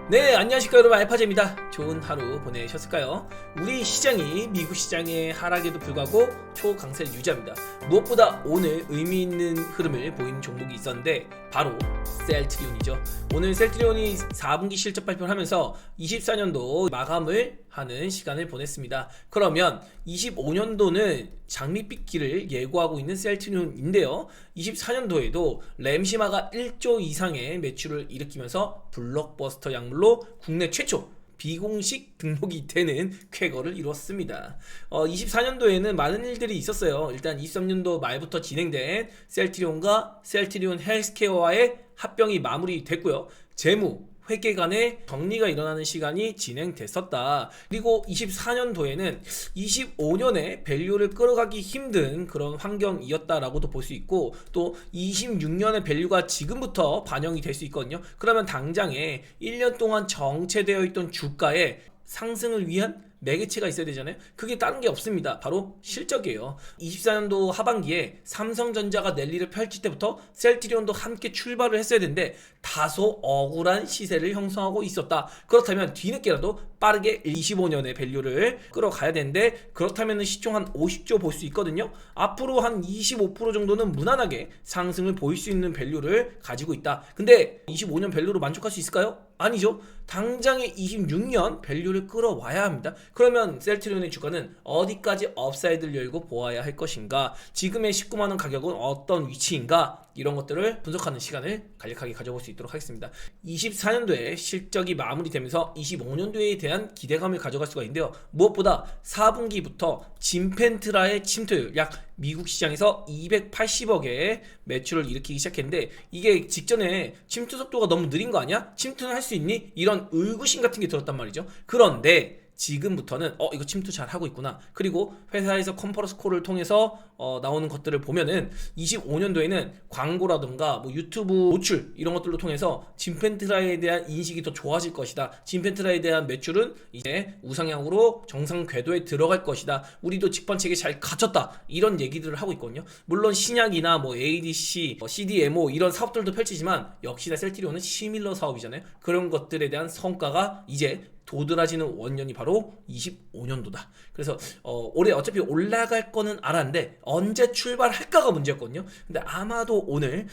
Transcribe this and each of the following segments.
네, 안녕하십니까 여러분, 알파제입니다. 좋은 하루 보내셨을까요? 우리 시장이 미국 시장의 하락에도 불구하고 초강세를 유지합니다. 무엇보다 오늘 의미 있는 흐름을 보이는 종목이 있었는데 바로 셀트리온이죠. 오늘 셀트리온이 4분기 실적 발표를 하면서 24년도 마감을 하는 시간을 보냈습니다. 그러면 25년도는 장밋빛기를 예고하고 있는 셀트리온인데요. 24년도에도 램시마가 1조 이상의 매출을 일으키면서 블록버스터 약물로 국내 최초 비공식 등록이 되는 쾌거를 이뤘습니다. 24년도에는 많은 일들이 있었어요. 일단 23년도 말부터 진행된 셀트리온과 셀트리온 헬스케어와의 합병이 마무리됐고요. 재무 회계 간의 정리가 일어나는 시간이 진행됐었다. 그리고 24년도에는 25년에 밸류를 끌어가기 힘든 그런 환경이었다라고도 볼 수 있고, 또 26년의 밸류가 지금부터 반영이 될 수 있거든요. 그러면 당장에 1년 동안 정체되어 있던 주가의 상승을 위한 매개체가 있어야 되잖아요. 그게 다른 게 없습니다. 바로 실적이에요. 24년도 하반기에 삼성전자가 랠리를 펼칠 때부터 셀트리온도 함께 출발을 했어야 되는데 다소 억울한 시세를 형성하고 있었다. 그렇다면 뒤늦게라도 빠르게 25년의 밸류를 끌어가야 되는데, 그렇다면 시총 한 50조 볼 수 있거든요. 앞으로 한 25% 정도는 무난하게 상승을 보일 수 있는 밸류를 가지고 있다. 근데 25년 밸류로 만족할 수 있을까요? 아니죠. 당장에 26년 밸류를 끌어와야 합니다. 그러면 셀트리온의 주가는 어디까지 업사이드를 열고 보아야 할 것인가, 지금의 19만원 가격은 어떤 위치인가, 이런 것들을 분석하는 시간을 간략하게 가져볼 수 있도록 하겠습니다. 24년도에 실적이 마무리되면서 25년도에 대한 기대감을 가져갈 수가 있는데요. 무엇보다 4분기부터 진펜트라의 침투율, 약 미국 시장에서 280억의 매출을 일으키기 시작했는데, 이게 직전에 침투 속도가 너무 느린 거 아니야? 침투는 할 수 있니? 이런 의구심 같은 게 들었단 말이죠. 그런데 지금부터는 이거 침투 잘 하고 있구나. 그리고 회사에서 컨퍼런스 콜을 통해서 나오는 것들을 보면은 25년도에는 광고라든가 뭐 유튜브 노출 이런 것들로 통해서 진펜트라에 대한 인식이 더 좋아질 것이다. 진펜트라에 대한 매출은 이제 우상향으로 정상 궤도에 들어갈 것이다. 우리도 직관체계 잘 갖췄다. 이런 얘기들을 하고 있거든요. 물론 신약이나 뭐 ADC, CDMO 이런 사업들도 펼치지만 역시나 셀트리온은 시밀러 사업이잖아요. 그런 것들에 대한 성과가 이제 도드라지는 원년이 바로 25년도다. 그래서 올해 어차피 올라갈 거는 알았는데 언제 출발할까가 문제였거든요. 근데 아마도 오늘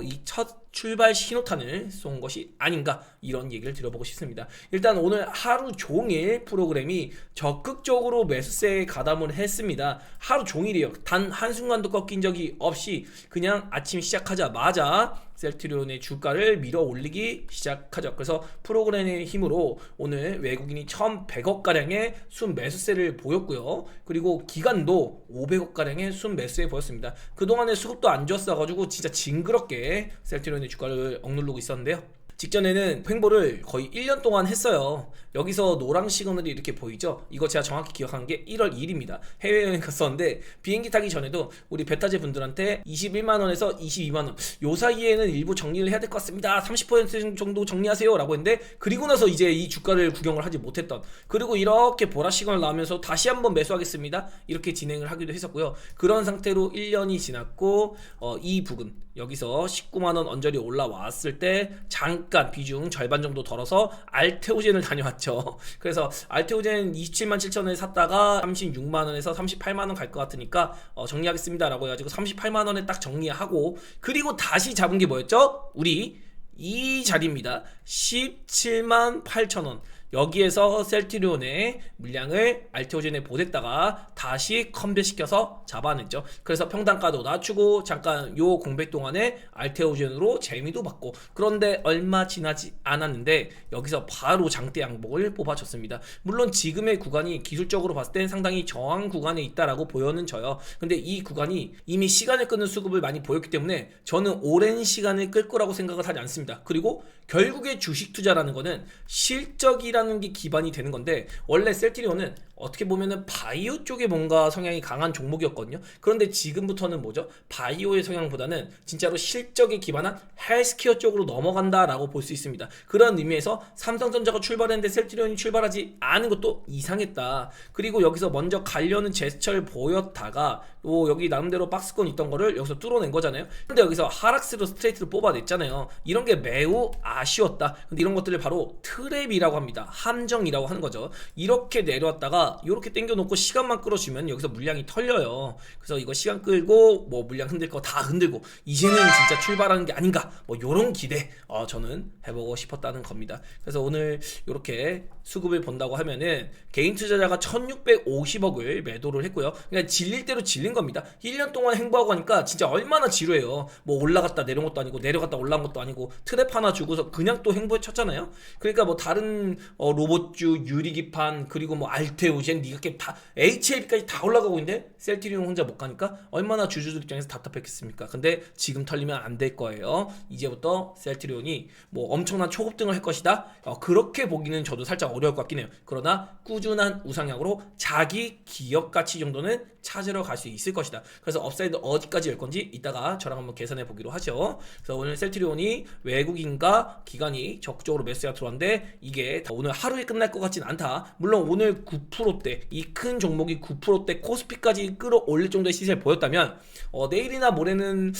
이 첫 출발 신호탄을 쏜 것이 아닌가, 이런 얘기를 드려보고 싶습니다. 일단 오늘 하루 종일 프로그램이 적극적으로 매수세에 가담을 했습니다. 하루 종일이요. 단 한순간도 꺾인 적이 없이 그냥 아침 시작하자마자 셀트리온의 주가를 밀어 올리기 시작하죠. 그래서 프로그램의 힘으로 오늘 외국인이 1100억가량의 순매수세를 보였고요. 그리고 기관도 500억가량의 순매수세 보였습니다. 그동안의 수급도 안 좋았어가지고 진짜 징그럽게 셀트리온의 주가를 억누르고 있었는데요. 직전에는 횡보를 거의 1년 동안 했어요. 여기서 노랑 시그널이 이렇게 보이죠? 이거 제가 정확히 기억한 게 1월 1일입니다. 해외여행 갔었는데 비행기 타기 전에도 우리 베타제 분들한테 21만원에서 22만원 요 사이에는 일부 정리를 해야 될 것 같습니다. 30% 정도 정리하세요 라고 했는데, 그리고 나서 이제 이 주가를 구경을 하지 못했던, 그리고 이렇게 보라 시그널 나오면서 다시 한번 매수하겠습니다 이렇게 진행을 하기도 했었고요. 그런 상태로 1년이 지났고 이 부근 여기서 19만원 언저리 올라왔을 때 잠깐 비중 절반 정도 덜어서 알테오젠을 다녀왔죠. 그래서 알테오젠 27만 7천원에 샀다가 36만원에서 38만원 갈 것 같으니까 정리하겠습니다 라고 해가지고 38만원에 딱 정리하고, 그리고 다시 잡은 게 뭐였죠? 우리 이 자리입니다. 17만 8천원. 여기에서 셀트리온의 물량을 알테오젠에 보냈다가 다시 컴뱃시켜서 잡아냈죠. 그래서 평단가도 낮추고 잠깐 요 공백 동안에 알테오젠으로 재미도 받고, 그런데 얼마 지나지 않았는데 여기서 바로 장대 양봉을 뽑아줬습니다. 물론 지금의 구간이 기술적으로 봤을 땐 상당히 저항 구간에 있다라고 보여는져요. 근데 이 구간이 이미 시간을 끄는 수급을 많이 보였기 때문에 저는 오랜 시간을 끌 거라고 생각을 하지 않습니다. 그리고 결국에 주식 투자라는 거는 실적이라는 투자하는 게 기반이 되는 건데, 원래 셀트리온은 어떻게 보면은 바이오 쪽에 뭔가 성향이 강한 종목이었거든요. 그런데 지금부터는 뭐죠? 바이오의 성향보다는 진짜로 실적에 기반한 헬스케어 쪽으로 넘어간다라고 볼 수 있습니다. 그런 의미에서 삼성전자가 출발했는데 셀트리온이 출발하지 않은 것도 이상했다. 그리고 여기서 먼저 가려는 제스처를 보였다가 또 여기 나름대로 박스권 있던 거를 여기서 뚫어낸 거잖아요. 근데 여기서 하락세로 스트레이트를 뽑아냈잖아요. 이런 게 매우 아쉬웠다. 근데 이런 것들을 바로 트랩이라고 합니다. 함정이라고 하는 거죠. 이렇게 내려왔다가 이렇게 당겨놓고 시간만 끌어주면 여기서 물량이 털려요. 그래서 이거 시간 끌고 뭐 물량 흔들 거 다 흔들고 이제는 진짜 출발하는 게 아닌가, 뭐 요런 기대 저는 해보고 싶었다는 겁니다. 그래서 오늘 이렇게 수급을 본다고 하면은 개인 투자자가 1650억을 매도를 했고요. 그냥 질릴 대로 질린 겁니다. 1년 동안 행보하고 하니까 진짜 얼마나 지루해요. 뭐 올라갔다 내려온 것도 아니고 내려갔다 올라온 것도 아니고 트랩 하나 주고서 그냥 또 행보에 쳤잖아요. 그러니까 뭐 다른 로봇주, 유리기판, 그리고 뭐 알테오젠, 니가게 다 HLB까지 다 올라가고 있는데 셀트리온 혼자 못 가니까 얼마나 주주들 입장에서 답답했겠습니까? 근데 지금 털리면 안 될 거예요. 이제부터 셀트리온이 뭐 엄청난 초급등을 할 것이다. 그렇게 보기는 저도 살짝 어려울 것 같긴 해요. 그러나 꾸준한 우상향으로 자기 기업 가치 정도는 찾으러 갈 수 있을 것이다. 그래서 업사이드 어디까지 열 건지 이따가 저랑 한번 계산해 보기로 하죠. 그래서 오늘 셀트리온이 외국인과 기관이 적극적으로 매수가 들어왔는데 이게 오늘 하루에 끝날 것 같진 않다. 물론 오늘 9%대, 이 큰 종목이 9%대 코스피까지 끌어올릴 정도의 시세를 보였다면 내일이나 모레는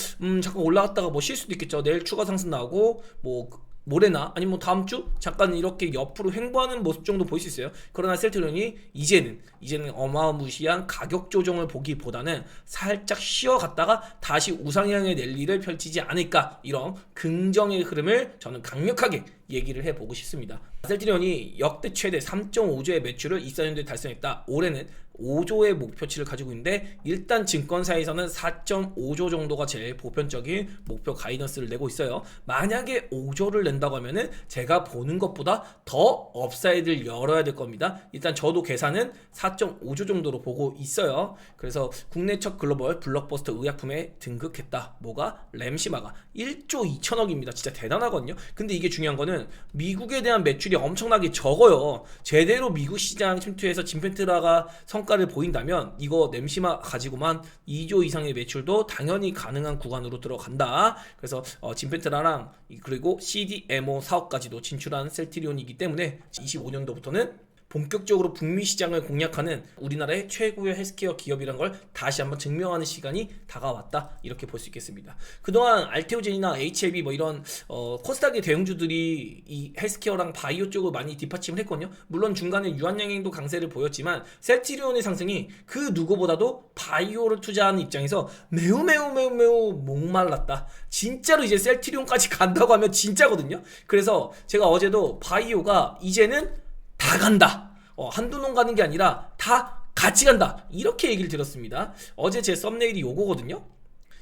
잠깐 올라갔다가 뭐 쉴 수도 있겠죠. 내일 추가 상승 나오고 뭐 모레나 아니면 뭐 다음 주 잠깐 이렇게 옆으로 횡보하는 모습 정도 보일 수 있어요. 그러나 셀트리온이 이제는 어마무시한 가격 조정을 보기보다는 살짝 쉬어갔다가 다시 우상향의 랠리를 펼치지 않을까, 이런 긍정의 흐름을 저는 강력하게 얘기를 해보고 싶습니다. 셀트리온이 역대 최대 3.5조의 매출을 24년도에 달성했다. 올해는 5조의 목표치를 가지고 있는데 일단 증권사에서는 4.5조 정도가 제일 보편적인 목표 가이던스를 내고 있어요. 만약에 5조를 낸다고 하면은 제가 보는 것보다 더 업사이드를 열어야 될 겁니다. 일단 저도 계산은 4.5조 정도로 보고 있어요. 그래서 국내 첫 글로벌 블록버스터 의약품에 등극했다. 뭐가? 램시마가 1조 2천억입니다. 진짜 대단하거든요. 근데 이게 중요한 거는 미국에 대한 매출이 엄청나게 적어요. 제대로 미국 시장 침투해서 진펜트라가 성과를 보인다면 이거 램시마 가지고만 2조 이상의 매출도 당연히 가능한 구간으로 들어간다. 그래서 진펜트라랑 그리고 CDMO 사업까지도 진출한 셀트리온이기 때문에 25년도부터는 본격적으로 북미 시장을 공략하는 우리나라의 최고의 헬스케어 기업이란 걸 다시 한번 증명하는 시간이 다가왔다, 이렇게 볼 수 있겠습니다. 그동안 알테오젠이나 HLB 뭐 이런 코스닥의 대형주들이 이 헬스케어랑 바이오 쪽을 많이 뒷받침을 했거든요. 물론 중간에 유한양행도 강세를 보였지만 셀트리온의 상승이 그 누구보다도 바이오를 투자하는 입장에서 매우 목말랐다. 진짜로 이제 셀트리온까지 간다고 하면 진짜거든요. 그래서 제가 어제도 바이오가 이제는 다 간다. 한두 놈 가는 게 아니라 다 같이 간다. 이렇게 얘기를 드렸습니다. 어제 제 썸네일이 요거거든요.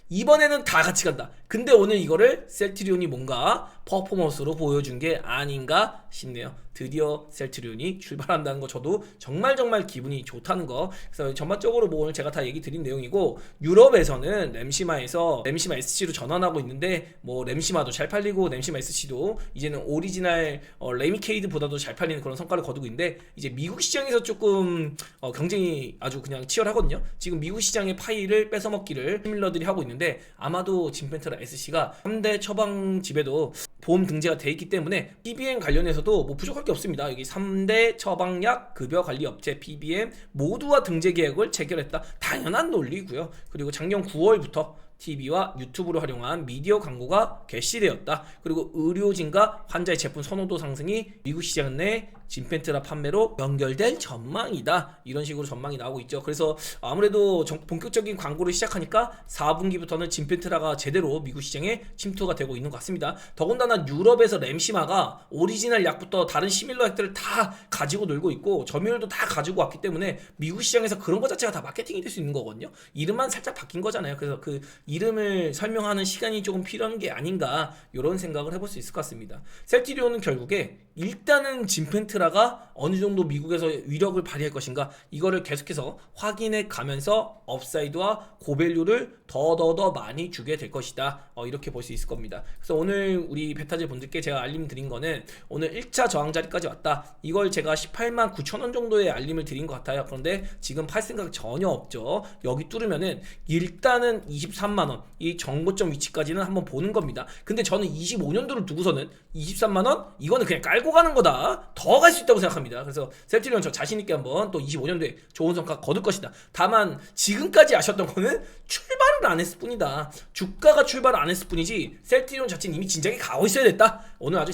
이번에는 다 같이 간다. 근데 오늘 이거를 셀트리온이 뭔가 퍼포먼스로 보여준 게 아닌가 싶네요. 드디어 셀트리온이 출발한다는 거 저도 정말 기분이 좋다는 거. 그래서 전반적으로 뭐 오늘 제가 다 얘기 드린 내용이고, 유럽에서는 램시마에서 램시마 SC로 전환하고 있는데 뭐 램시마도 잘 팔리고 램시마 SC도 이제는 오리지널 레미케이드보다도 잘 팔리는 그런 성과를 거두고 있는데, 이제 미국 시장에서 조금 경쟁이 아주 그냥 치열하거든요. 지금 미국 시장의 파일을 뺏어먹기를 시밀러들이 하고 있는데 아마도 진펜트라 SC가 3대 처방집에도 보험 등재가 돼 있기 때문에 PBM 관련해서도 뭐 부족할 게 없습니다. 여기 3대 처방약 급여관리업체 PBM 모두와 등재 계약을 체결했다. 당연한 논리고요. 그리고 작년 9월부터 TV와 유튜브를 활용한 미디어 광고가 개시되었다. 그리고 의료진과 환자의 제품 선호도 상승이 미국 시장 내 진펜트라 판매로 연결될 전망이다. 이런 식으로 전망이 나오고 있죠. 그래서 아무래도 본격적인 광고를 시작하니까 4분기부터는 진펜트라가 제대로 미국 시장에 침투가 되고 있는 것 같습니다. 더군다나 유럽에서 램시마가 오리지널 약부터 다른 시밀러 약들을 다 가지고 놀고 있고 점유율도 다 가지고 왔기 때문에 미국 시장에서 그런 것 자체가 다 마케팅이 될 수 있는 거거든요. 이름만 살짝 바뀐 거잖아요. 그래서 그 이름을 설명하는 시간이 조금 필요한 게 아닌가 이런 생각을 해볼 수 있을 것 같습니다. 셀티리온은 결국에 일단은 진펜트라가 어느 정도 미국에서 위력을 발휘할 것인가 이거를 계속해서 확인해 가면서 업사이드와 고밸류를 더 많이 주게 될 것이다. 이렇게 볼 수 있을 겁니다. 그래서 오늘 우리 베타즈 분들께 제가 알림 드린 거는 오늘 1차 저항 자리까지 왔다. 이걸 제가 18만 9천 원 정도의 알림을 드린 것 같아요. 그런데 지금 팔 생각 전혀 없죠. 여기 뚫으면은 일단은 23만 원 이 정고점 위치까지는 한번 보는 겁니다. 근데 저는 25년도를 두고서는 23만 원 이거는 그냥 깔고 가는 거다. 더 갈 수 있다고 생각합니다. 그래서 셀티리온 저 자신 있게 한번 또 25년도에 좋은 성과 거둘 것이다. 다만 지금까지 아셨던 거는 출발을 안 했을 뿐이다. 주가가 출발을 안 했을 뿐이지 셀티리온 자체는 이미 진작에 가고 있어야 됐다. 오늘 아주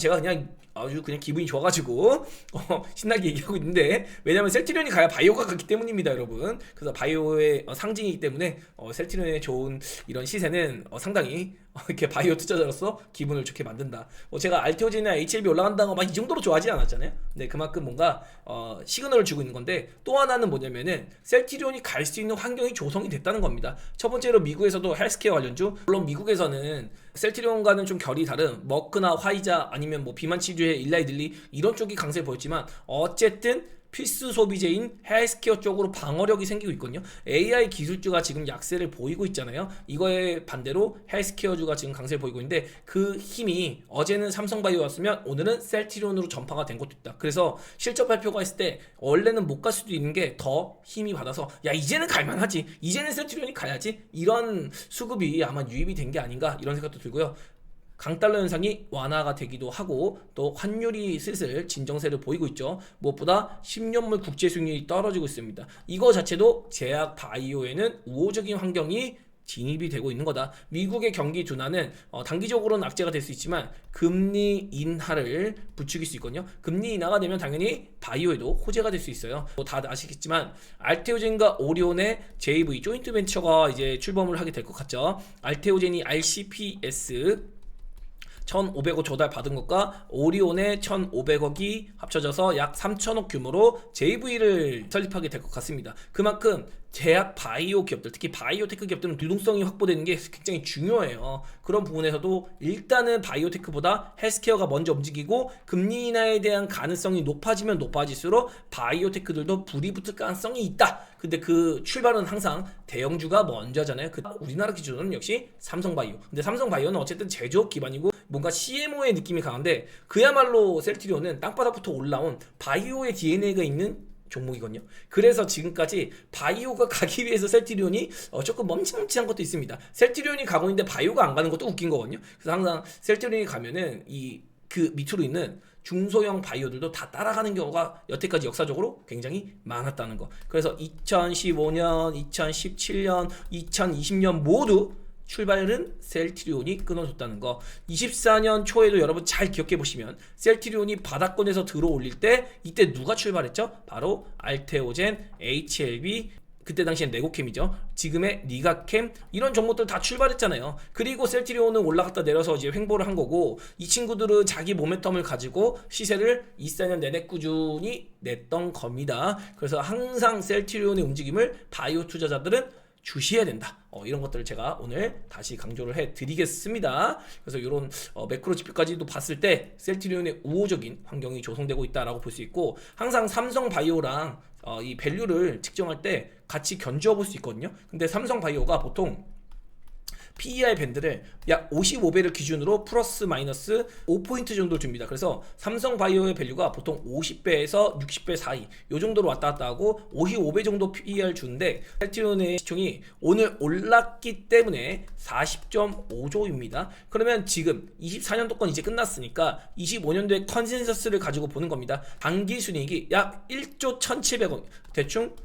그냥 기분이 좋아가지고 신나게 얘기하고 있는데, 왜냐면 셀티리온이 가야 바이오가 갔기 때문입니다, 여러분. 그래서 바이오의 상징이기 때문에 셀티리온의 좋은 이런 시세는 상당히 이렇게 바이오 투자자로서 기분을 좋게 만든다. 제가 알테오젠이나 HLB 올라간다고 막 이 정도로 좋아하지 않았잖아요. 근데 그만큼 뭔가 시그널을 주고 있는 건데, 또 하나는 뭐냐면은 셀티리온이 갈 수 있는 환경이 조성이 됐다는 겁니다. 첫 번째로 미국에서도 헬스케어 관련주, 물론 미국에서는 셀티리온과는 좀 결이 다른 머크나 화이자 아니면 뭐 비만 치료의 일라이들리 이런 쪽이 강세를 보였지만, 어쨌든 필수 소비재인 헬스케어 쪽으로 방어력이 생기고 있거든요. AI 기술주가 지금 약세를 보이고 있잖아요. 이거에 반대로 헬스케어주가 지금 강세를 보이고 있는데, 그 힘이 어제는 삼성바이오였으면 오늘은 셀티리온으로 전파가 된 것도 있다. 그래서 실적 발표가 있을 때 원래는 못 갈 수도 있는 게 더 힘이 받아서 야 이제는 갈만하지, 이제는 셀티리온이 가야지, 이런 수급이 아마 유입이 된 게 아닌가 이런 생각도 들고요. 강달러 현상이 완화가 되기도 하고, 또 환율이 슬슬 진정세를 보이고 있죠. 무엇보다 10년물 국제 수익률이 떨어지고 있습니다. 이거 자체도 제약 바이오에는 우호적인 환경이 진입이 되고 있는 거다. 미국의 경기 둔화는 단기적으로는 악재가 될 수 있지만 금리 인하를 부추길 수 있거든요. 금리 인하가 되면 당연히 바이오에도 호재가 될 수 있어요. 다 아시겠지만 알테오젠과 오리온의 JV 조인트 벤처가 이제 출범을 하게 될 것 같죠. 알테오젠이 RCPS 1,500억 조달 받은 것과 오리온의 1,500억이 합쳐져서 약 3,000억 규모로 JV를 설립하게 될 것 같습니다. 그만큼 제약 바이오 기업들, 특히 바이오테크 기업들은 유동성이 확보되는 게 굉장히 중요해요. 그런 부분에서도 일단은 바이오테크보다 헬스케어가 먼저 움직이고, 금리 인하에 대한 가능성이 높아지면 높아질수록 바이오테크들도 불이 붙을 가능성이 있다. 근데 그 출발은 항상 대형주가 먼저 하잖아요. 우리나라 기준으로는 역시 삼성바이오. 근데 삼성바이오는 어쨌든 제조업 기반이고 뭔가 CMO의 느낌이 강한데, 그야말로 셀티리온은 땅바닥부터 올라온 바이오의 DNA가 있는 종목이거든요. 그래서 지금까지 바이오가 가기 위해서 셀티리온이 조금 멈칫멈칫한 것도 있습니다. 셀티리온이 가고 있는데 바이오가 안 가는 것도 웃긴 거거든요. 그래서 항상 셀티리온이 가면은 그 밑으로 있는 중소형 바이오들도 다 따라가는 경우가 여태까지 역사적으로 굉장히 많았다는 거. 그래서 2015년, 2017년, 2020년 모두 출발은 셀티리온이 끊어줬다는 거. 24년 초에도 여러분 잘 기억해 보시면 셀티리온이 바닥권에서 들어 올릴 때 이때 누가 출발했죠? 바로 알테오젠, HLB, 그때 당시엔 네고캠이죠. 지금의 니가캠, 이런 종목들 다 출발했잖아요. 그리고 셀티리온은 올라갔다 내려서 이제 횡보를 한 거고, 이 친구들은 자기 모멘텀을 가지고 시세를 24년 내내 꾸준히 냈던 겁니다. 그래서 항상 셀티리온의 움직임을 바이오 투자자들은 주시해야 된다. 이런 것들을 제가 오늘 다시 강조를 해드리겠습니다. 그래서 이런 매크로 지표까지도 봤을 때 셀티리온의 우호적인 환경이 조성되고 있다라고 볼 수 있고, 항상 삼성바이오랑 이 밸류를 측정할 때 같이 견주어 볼 수 있거든요. 근데 삼성바이오가 보통 PER 밴드를 약 55배를 기준으로 플러스 마이너스 5포인트 정도 줍니다. 그래서 삼성바이오의 밸류가 보통 50배에서 60배 사이 요 정도로 왔다 갔다 하고 55배 정도 PER 주는데, 셀티리온의 시총이 오늘 올랐기 때문에 40.5조입니다. 그러면 지금 24년도권 이제 끝났으니까 25년도에 컨센서스를 가지고 보는 겁니다. 단기 순이익이 약 1조 1,700억, 대충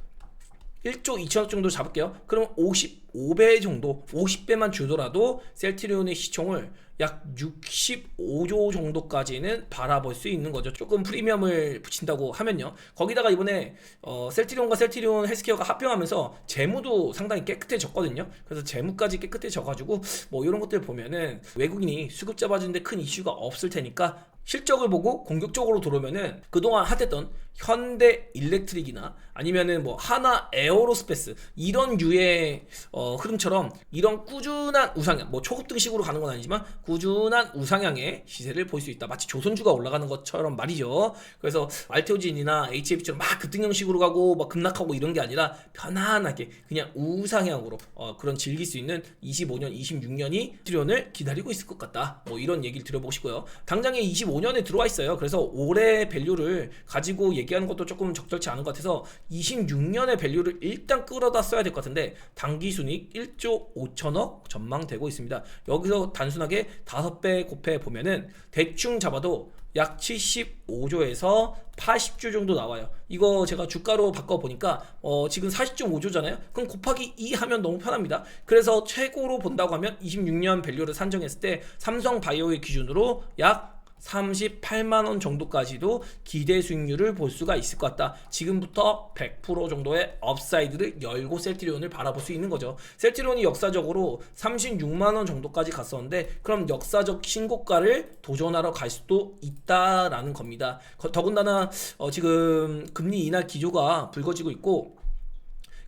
1조 2천억 정도 잡을게요. 그럼 55배 정도, 50배만 주더라도 셀티리온의 시총을 약 65조 정도까지는 바라볼 수 있는 거죠. 조금 프리미엄을 붙인다고 하면요. 거기다가 이번에 셀티리온과 셀티리온 헬스케어가 합병하면서 재무도 상당히 깨끗해졌거든요. 그래서 재무까지 깨끗해져가지고 뭐 이런 것들 보면은 외국인이 수급 잡아주는데 큰 이슈가 없을 테니까 실적을 보고 공격적으로 들어오면은 그동안 핫했던 현대 일렉트릭이나 아니면은 뭐 하나 에어로스페이스 이런 류의 흐름처럼 이런 꾸준한 우상향, 뭐 초급등식으로 가는 건 아니지만 꾸준한 우상향의 시세를 볼 수 있다. 마치 조선주가 올라가는 것처럼 말이죠. 그래서 알테오진이나 HF처럼 막 급등형식으로 가고 막 급락하고 이런 게 아니라 편안하게 그냥 우상향으로 그런 즐길 수 있는 25년, 26년이 트리온을 기다리고 있을 것 같다. 뭐 이런 얘기를 드려보고 싶고요. 당장에 25년에 들어와 있어요. 그래서 올해 밸류를 가지고 얘기하는 것도 조금 적절치 않은 것 같아서 26년의 밸류를 일단 끌어다 써야 될 것 같은데 당기순이익 1조 5천억 전망되고 있습니다. 여기서 단순하게 5배 곱해 보면은 대충 잡아도 약 75조에서 80조 정도 나와요. 이거 제가 주가로 바꿔보니까 지금 40.5조잖아요. 그럼 곱하기 2 하면 너무 편합니다. 그래서 최고로 본다고 하면 26년 밸류를 산정했을 때 삼성바이오의 기준으로 약 38만원 정도까지도 기대 수익률을 볼 수가 있을 것 같다. 지금부터 100% 정도의 업사이드를 열고 셀트리온을 바라볼 수 있는 거죠. 셀트리온이 역사적으로 36만원 정도까지 갔었는데 그럼 역사적 신고가를 도전하러 갈 수도 있다라는 겁니다. 더군다나 지금 금리 인하 기조가 불거지고 있고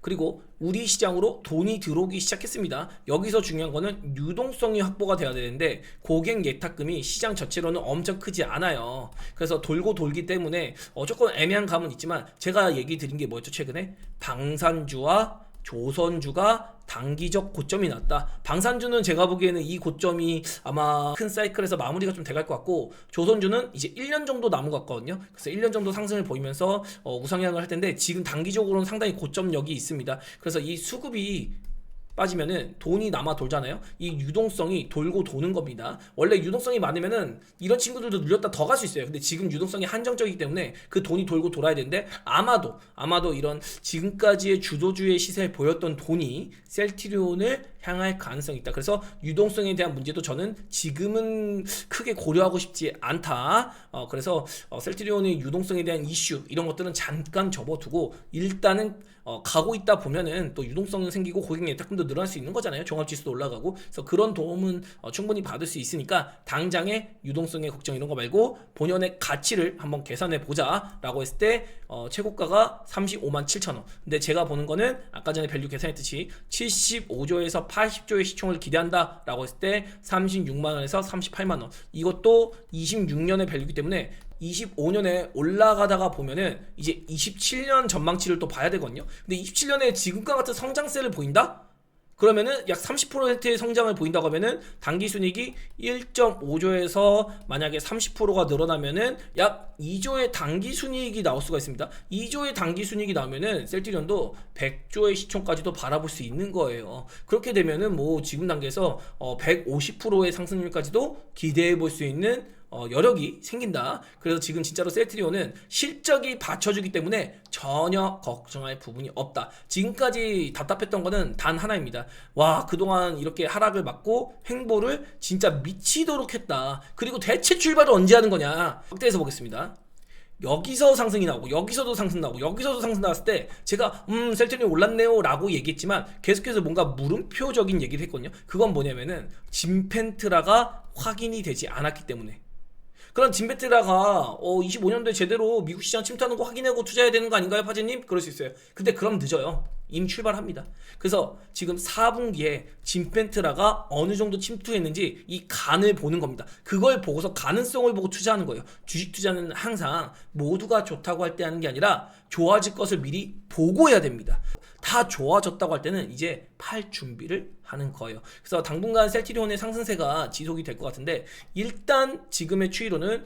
그리고 우리 시장으로 돈이 들어오기 시작했습니다. 여기서 중요한 거는 유동성이 확보가 돼야 되는데 고객 예탁금이 시장 전체로는 엄청 크지 않아요. 그래서 돌고 돌기 때문에 조금 애매한 감은 있지만 제가 얘기 드린 게 뭐였죠? 최근에 방산주와 조선주가 단기적 고점이 났다. 방산주는 제가 보기에는 이 고점이 아마 큰 사이클에서 마무리가 좀 돼갈 것 같고 조선주는 이제 1년 정도 남은 것 같거든요. 그래서 1년 정도 상승을 보이면서 우상향을 할 텐데 지금 단기적으로는 상당히 고점력이 있습니다. 그래서 이 수급이 빠지면은 돈이 남아 돌잖아요. 이 유동성이 돌고 도는 겁니다. 원래 유동성이 많으면은 이런 친구들도 눌렸다 더 갈 수 있어요. 근데 지금 유동성이 한정적이기 때문에 그 돈이 돌고 돌아야 되는데 아마도 이런 지금까지의 주도주의 시세에 보였던 돈이 셀트리온을 향할 가능성이 있다. 그래서 유동성에 대한 문제도 저는 지금은 크게 고려하고 싶지 않다. 그래서 셀트리온의 유동성에 대한 이슈 이런 것들은 잠깐 접어두고 일단은 가고 있다 보면은 또 유동성이 생기고 고객 예탁금도 늘어날 수 있는 거잖아요. 종합지수도 올라가고. 그래서 그런 도움은 충분히 받을 수 있으니까 당장의 유동성의 걱정 이런 거 말고 본연의 가치를 한번 계산해 보자 라고 했을 때 최고가가 35만 7천원. 근데 제가 보는 거는 아까 전에 밸류 계산했듯이 75조에서 80조의 시총을 기대한다 라고 했을 때 36만원에서 38만원. 이것도 26년의 밸류이기 때문에 25년에 올라가다가 보면은 이제 27년 전망치를 또 봐야 되거든요. 근데 27년에 지금과 같은 성장세를 보인다? 그러면은 약 30%의 성장을 보인다고 하면은 당기순이익이 1.5조에서 만약에 30%가 늘어나면은 약 2조의 당기순이익이 나올 수가 있습니다. 2조의 당기순이익이 나오면은 셀트리온도 100조의 시총까지도 바라볼 수 있는 거예요. 그렇게 되면은 뭐 지금 단계에서 150%의 상승률까지도 기대해 볼 수 있는 여력이 생긴다. 그래서 지금 진짜로 셀트리온은 실적이 받쳐주기 때문에 전혀 걱정할 부분이 없다. 지금까지 답답했던 거는 단 하나입니다. 와, 그동안 이렇게 하락을 맞고 횡보를 진짜 미치도록 했다. 그리고 대체 출발을 언제 하는 거냐? 확대해서 보겠습니다. 여기서 상승이 나오고 여기서도 상승 나오고 여기서도 상승 나왔을 때 제가 셀트리온 올랐네요 라고 얘기했지만 계속해서 뭔가 물음표적인 얘기를 했거든요. 그건 뭐냐면은 짐펜트라가 확인이 되지 않았기 때문에. 그럼 짐펜트라가 25년도에 제대로 미국 시장 침투하는 거 확인하고 투자해야 되는 거 아닌가요, 파제님? 그럴 수 있어요. 근데 그럼 늦어요. 이미 출발합니다. 그래서 지금 4분기에 짐펜트라가 어느 정도 침투했는지 이 간을 보는 겁니다. 그걸 보고서 가능성을 보고 투자하는 거예요. 주식 투자는 항상 모두가 좋다고 할 때 하는 게 아니라 좋아질 것을 미리 보고 해야 됩니다. 다 좋아졌다고 할 때는 이제 팔 준비를 하는 거예요. 그래서 당분간 셀트리온의 상승세가 지속이 될 것 같은데 일단 지금의 추이로는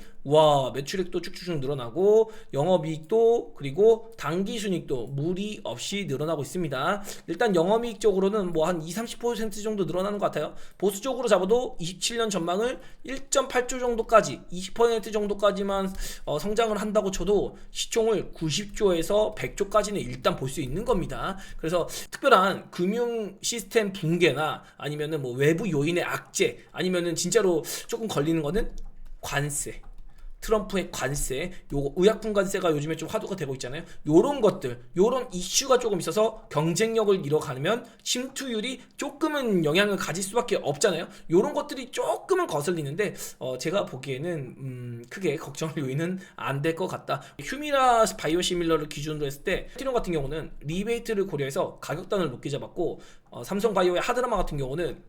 매출액도 쭉쭉쭉 늘어나고 영업이익도 그리고 당기순이익도 무리 없이 늘어나고 있습니다. 일단 영업이익 쪽으로는 뭐 한 20-30% 정도 늘어나는 것 같아요. 보수적으로 잡아도 27년 전망을 1.8조 정도까지 20% 정도까지만 성장을 한다고 쳐도 시총을 90조에서 100조까지는 일단 볼 수 있는 겁니다. 그래서 특별한 금융 시스템 붕괴나 아니면은 뭐 외부 요인의 악재 아니면은 진짜로 조금 걸리는 거는 관세. 트럼프의 관세, 요거 의약품 관세가 요즘에 좀 화두가 되고 있잖아요. 요런 것들, 요런 이슈가 조금 있어서 경쟁력을 잃어가면 침투율이 조금은 영향을 가질 수밖에 없잖아요. 요런 것들이 조금은 거슬리는데 제가 보기에는 크게 걱정할 요인은 안 될 것 같다. 휴미라 바이오시밀러를 기준으로 했을 때 셀트리온 같은 경우는 리베이트를 고려해서 가격단을 높게 잡았고 삼성바이오의 하드라마 같은 경우는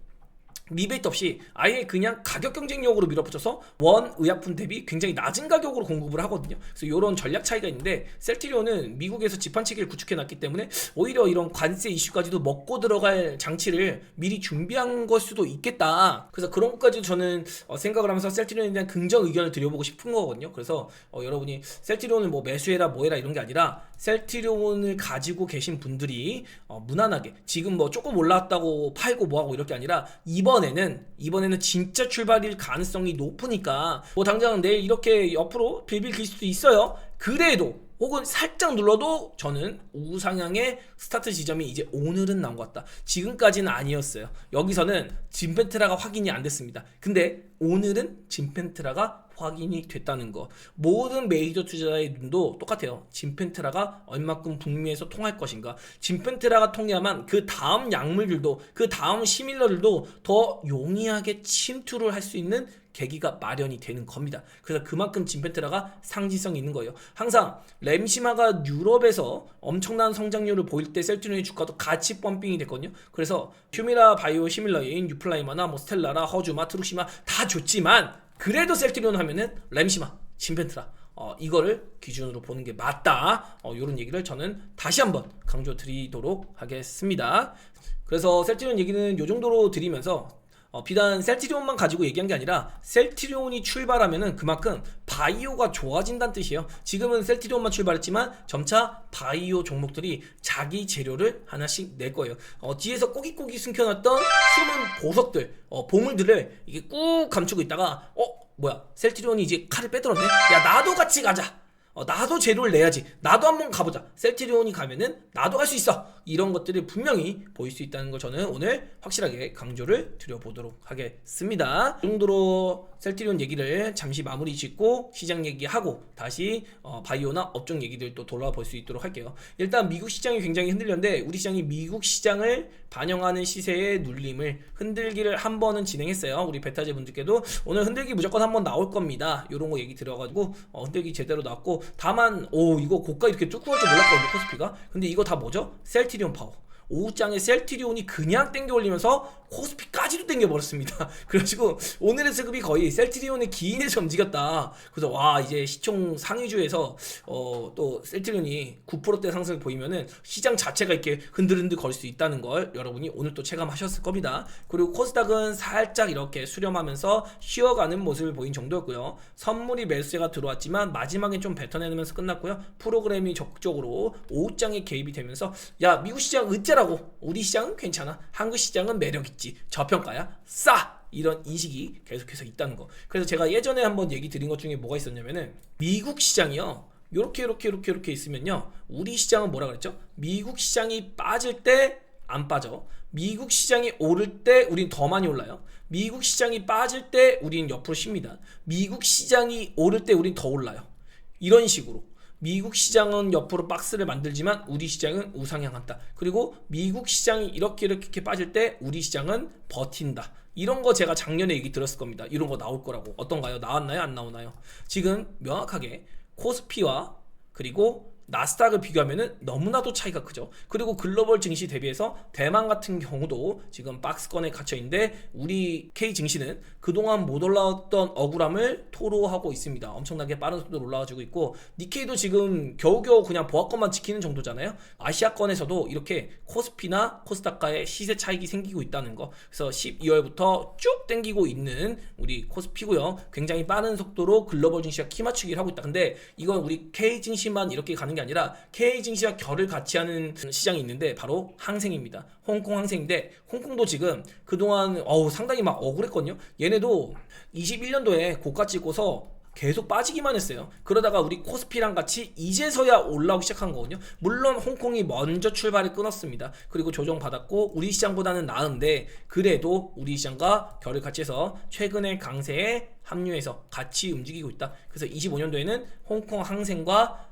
리베이트 없이 아예 그냥 가격 경쟁력으로 밀어붙여서 원 의약품 대비 굉장히 낮은 가격으로 공급을 하거든요. 그래서 이런 전략 차이가 있는데 셀트리온은 미국에서 지판체계를 구축해놨기 때문에 오히려 이런 관세 이슈까지도 먹고 들어갈 장치를 미리 준비한 걸 수도 있겠다. 그래서 그런 것까지 저는 생각을 하면서 셀트리온에 대한 긍정 의견을 드려보고 싶은 거거든요. 그래서 여러분이 셀트리온을 뭐 매수해라 뭐해라 이런 게 아니라 셀트리온을 가지고 계신 분들이 무난하게 지금 뭐 조금 올라왔다고 팔고 뭐하고 이럴 게 아니라 이번에는 진짜 출발일 가능성이 높으니까 뭐 당장 내일 이렇게 옆으로 빌빌 길 수도 있어요. 그래도 혹은 살짝 눌러도 저는 우상향의 스타트 지점이 이제 오늘은 나온 것 같다. 지금까지는 아니었어요. 여기서는 진펜트라가 확인이 안 됐습니다. 근데 오늘은 진펜트라가 확인이 됐다는 거. 모든 메이저 투자자의 눈도 똑같아요. 진펜트라가 얼마큼 북미에서 통할 것인가. 진펜트라가 통해야만 그 다음 약물들도 그 다음 시밀러들도 더 용이하게 침투를 할 수 있는 계기가 마련이 되는 겁니다. 그래서 그만큼 진펜트라가 상징성이 있는 거예요. 항상 램시마가 유럽에서 엄청난 성장률을 보일 때 셀트리온의 주가도 같이 펌핑이 됐거든요. 그래서 휴미라 바이오 시밀러인 유플라이마나 뭐 스텔라라 허주마 트룩시마 다 좋지만 그래도 셀트리온 하면은 램시마 진펜트라 이거를 기준으로 보는 게 맞다. 이런 얘기를 저는 다시 한번 강조드리도록 하겠습니다. 그래서 셀트리온 얘기는 이 정도로 드리면서 비단 셀트리온만 가지고 얘기한 게 아니라 셀트리온이 출발하면은 그만큼 바이오가 좋아진다는 뜻이에요. 지금은 셀트리온만 출발했지만 점차 바이오 종목들이 자기 재료를 하나씩 낼 거예요. 뒤에서 꼬깃꼬깃 숨겨놨던 숨은 보석들, 보물들을 이게 꾹 감추고 있다가 뭐야 셀트리온이 이제 칼을 빼들었네. 야 나도 같이 가자. 나도 재료를 내야지. 나도 한번 가보자. 셀트리온이 가면은 나도 할 수 있어. 이런 것들이 분명히 보일 수 있다는 걸 저는 오늘 확실하게 강조를 드려보도록 하겠습니다. 이 정도로 셀트리온 얘기를 잠시 마무리 짓고 시장 얘기하고 다시 바이오나 업종 얘기들 또 돌아볼 수 있도록 할게요. 일단 미국 시장이 굉장히 흔들렸는데 우리 시장이 미국 시장을 반영하는 시세의 눌림을 흔들기를 한 번은 진행했어요. 우리 베타제 분들께도 오늘 흔들기 무조건 한번 나올 겁니다. 이런 거 얘기 들어가지고 흔들기 제대로 나왔고 다만 이거 고가 이렇게 뚫고 갈 줄 몰랐거든요. 코스피가. 근데 이거 다 뭐죠? 셀트리온 파워. 오후장에 셀트리온이 그냥 땡겨 올리면서 코스피까지도 땡겨 버렸습니다. 그래가지고 오늘의 수급이 거의 셀트리온의 기인에서 움직였다. 그래서 와 이제 시총 상위주에서 또 셀트리온이 9%대 상승을 보이면은 시장 자체가 이렇게 흔들흔들 거릴 수 있다는 걸 여러분이 오늘 또 체감하셨을 겁니다. 그리고 코스닥은 살짝 이렇게 수렴하면서 쉬어가는 모습을 보인 정도였고요. 선물이 매수세가 들어왔지만 마지막엔 좀 뱉어내면서 끝났고요. 프로그램이 적극적으로 오후장에 개입이 되면서 야 미국 시장 으짜라고 우리 시장은 괜찮아. 한국 시장은 매력있지. 저평가야 싸. 이런 인식이 계속해서 있다는 거. 그래서 제가 예전에 한번 얘기 드린 것 중에 뭐가 있었냐면은 미국 시장이요. 요렇게 있으면요. 우리 시장은 뭐라 그랬죠? 미국 시장이 빠질 때 안 빠져. 미국 시장이 오를 때 우린 더 많이 올라요. 미국 시장이 빠질 때 우린 옆으로 쉽니다. 미국 시장이 오를 때 우린 더 올라요. 이런 식으로. 미국 시장은 옆으로 박스를 만들지만 우리 시장은 우상향한다. 그리고 미국 시장이 이렇게 빠질 때 우리 시장은 버틴다. 이런 거 제가 작년에 얘기 들었을 겁니다. 이런 거 나올 거라고. 어떤가요? 나왔나요? 안 나오나요? 지금 명확하게 코스피와 그리고 나스닥을 비교하면은 너무나도 차이가 크죠. 그리고 글로벌 증시 대비해서 대만 같은 경우도 지금 박스권에 갇혀 있는데 우리 K 증시는 그동안 못 올라왔던 억울함을 토로하고 있습니다. 엄청나게 빠른 속도로 올라와주고 있고 니케이도 지금 겨우겨우 그냥 보합권만 지키는 정도잖아요. 아시아권에서도 이렇게 코스피나 코스닥과의 시세 차익이 생기고 있다는 거. 그래서 12월부터 쭉 땡기고 있는 우리 코스피고요. 굉장히 빠른 속도로 글로벌 증시가 키 맞추기를 하고 있다. 근데 이건 우리 K 증시만 이렇게 가는 게 아니라 K 증시와 결을 같이 하는 시장이 있는데 바로 항생입니다. 홍콩 항생인데 홍콩도 지금 그동안 상당히 막 억울했거든요. 얘네도 21년도에 고가 찍고서 계속 빠지기만 했어요. 그러다가 우리 코스피랑 같이 이제서야 올라오기 시작한 거거든요. 물론 홍콩이 먼저 출발을 끊었습니다. 그리고 조정받았고 우리 시장보다는 나은데 그래도 우리 시장과 결을 같이 해서 최근의 강세에 합류해서 같이 움직이고 있다. 그래서 25년도에는 홍콩 항생과